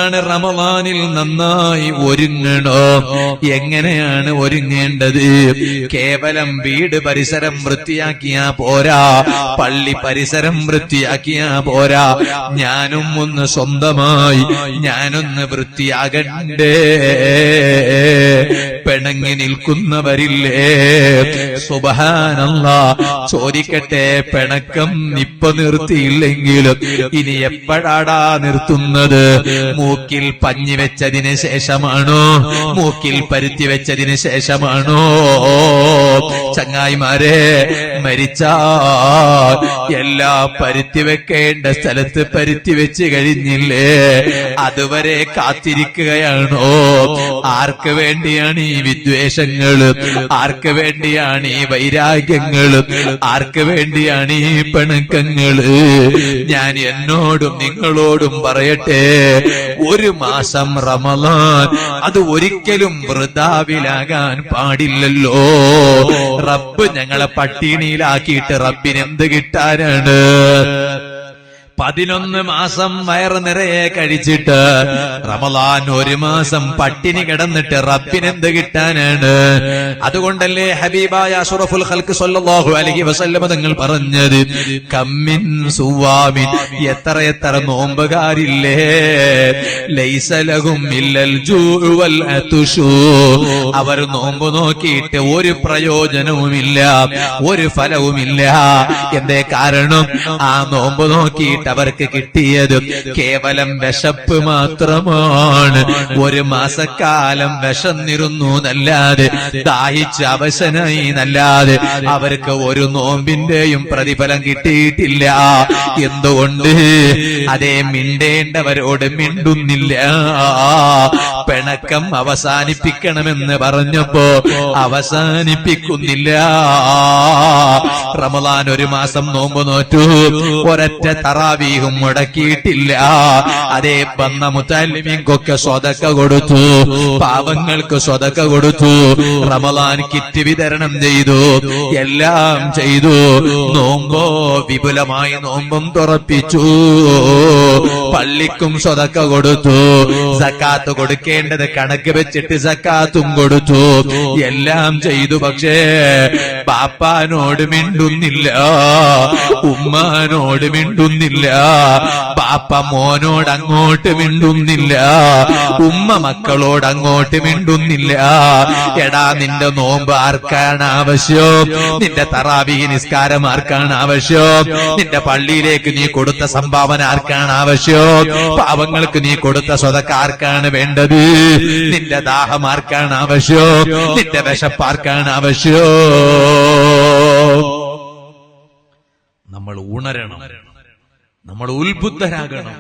എന്താണ് റമളാനിൽ നന്നായി ഒരുങ്ങണോ? എങ്ങനെയാണ് ഒരുങ്ങേണ്ടത്? കേവലം വീട് പരിസരം വൃത്തിയാക്കിയാ പോരാ, പള്ളി പരിസരം വൃത്തിയാക്കിയാ പോരാ, ഞാനും ഒന്ന് സ്വന്തമായി ഞാനൊന്ന് വൃത്തിയാകണ്ടേ. പിണങ്ങി നിൽക്കുന്നവരില്ലേ? സുബ്ഹാനല്ലാഹ്. ചോദിക്കട്ടെ, പിണക്കം ഇപ്പൊ നിർത്തിയില്ലെങ്കിലും ഇനി എപ്പോഴാടാ നിർത്തുന്നത്? മൂക്കിൽ പഞ്ഞി വെച്ചതിന് ശേഷമാണോ? മൂക്കിൽ പരുത്തി വെച്ചതിന് ശേഷമാണോ? ചങ്ങായിമാരെ, മരിച്ചാൽ എല്ലാ പരുത്തി വെക്കേണ്ട സ്ഥലത്ത് പരുത്തി വെച്ച് കഴിഞ്ഞില്ലേ? അതുവരെ കാത്തിരിക്കുകയാണോ? ആർക്ക് വേണ്ടിയാണ് ഈ വിദ്വേഷങ്ങള്? ആർക്ക് വേണ്ടിയാണ് ഈ വൈരാഗ്യങ്ങള്? ആർക്ക് വേണ്ടിയാണ് ഈ പിണക്കങ്ങള്? ഞാൻ എന്നോടും നിങ്ങളോടും പറയട്ടെ, ഒരു മാസം റമളാൻ അത് ഒരിക്കലും വൃഥാവിലാകാൻ പാടില്ലല്ലോ. റബ്ബ് ഞങ്ങളെ പട്ടിണിയിലാക്കിയിട്ട് റബ്ബിനെന്ത് കിട്ടാനാണ്? 11 മാസം വയറ് നിറയെ കഴിച്ചിട്ട് റമളാൻ ഒരു മാസം പട്ടിണി കിടന്നിട്ട് റബ്ബിനെന്ത് കിട്ടാനാണ്? അതുകൊണ്ടല്ലേ ഹബീബായ അഷ്റഫുൽ ഖൽഖ് സ്വല്ലല്ലാഹു അലൈഹി വസല്ലം തങ്ങൾ പറഞ്ഞത്, കമ്മിൻ സുവാമിൻ, എത്ര നോമ്പുകാരില്ലേ, ലൈസ ലഹും ഇല്ലൽ ജൂഉ വൽ അതുശു, അവർ നോമ്പ് നോക്കിയിട്ട് ഒരു പ്രയോജനവുമില്ല, ഒരു ഫലവുമില്ല. എന്തേ കാരണം? ആ നോമ്പ് നോക്കിയിട്ട് അവർക്ക് കിട്ടിയത് കേവലം വിശപ്പ് മാത്രമാണ്. ഒരു മാസക്കാലം വിശന്നിരുന്നു എന്നല്ലാതെ, ദാഹിച്ച് അവശനായി എന്നല്ലാതെ അവർക്ക് ഒരു നോമ്പിന്റെയും പ്രതിഫലം കിട്ടിയിട്ടില്ല. എന്തുകൊണ്ട്? അതേ, മിണ്ടേണ്ടവരോട് മിണ്ടുന്നില്ല. പിണക്കം അവസാനിപ്പിക്കണമെന്ന് പറഞ്ഞപ്പോ അവസാനിപ്പിക്കുന്നില്ല. റമളാൻ ഒരു മാസം നോമ്പ് നോറ്റു, ഒരൊറ്റ തറാവീഹും മുടക്കിയിട്ടില്ല. അതേ, വന്ന മുതല്ലിമീൻകൊക്കെ സ്വതക്ക കൊടുത്തു, പാവങ്ങൾക്ക് സ്വതക്ക കൊടുത്തു, റമളാൻ കിറ്റ് വിതരണം ചെയ്തു, എല്ലാം ചെയ്തു. നോമ്പോ വിപുലമായി നോമ്പും തുറപ്പിച്ചു, പള്ളിക്കും സ്വതക്ക കൊടുത്തു, സക്കാത്ത് കൊടുക്കേണ്ടത് കണക്ക് വെച്ചിട്ട് സക്കാത്തും കൊടുത്തു, എല്ലാം ചെയ്തു. പക്ഷേ ബാപ്പാനോട് മിണ്ടുന്നില്ല, ഉമ്മാനോട് മിണ്ടുന്നില്ല, ബാപ്പ മോനോട് അങ്ങോട്ട് മിണ്ടുന്നില്ല, ഉമ്മ മക്കളോട് അങ്ങോട്ട് മിണ്ടുന്നില്ല. എടാ, നിന്റെ നോമ്പ് ആർക്കാണ് ആവശ്യം? നിന്റെ തറാവീഹ് നിസ്കാരം ആർക്കാണ് ആവശ്യം? നിന്റെ പള്ളിയിലേക്ക് നീ കൊടുത്ത സംഭാവന ആർക്കാണ് ആവശ്യം? പാവങ്ങൾക്ക് നീ കൊടുത്ത സ്വതക്ക ആർക്കാണ് വേണ്ടത്? നിന്റെ ദാഹം ആർക്കാണ് ആവശ്യം? നിന്റെ വിശപ്പാർക്കാണ് ആവശ്യം? നമ്മൾ ഉണരണം, നമ്മൾ ഉത്ബുദ്ധരാകണം.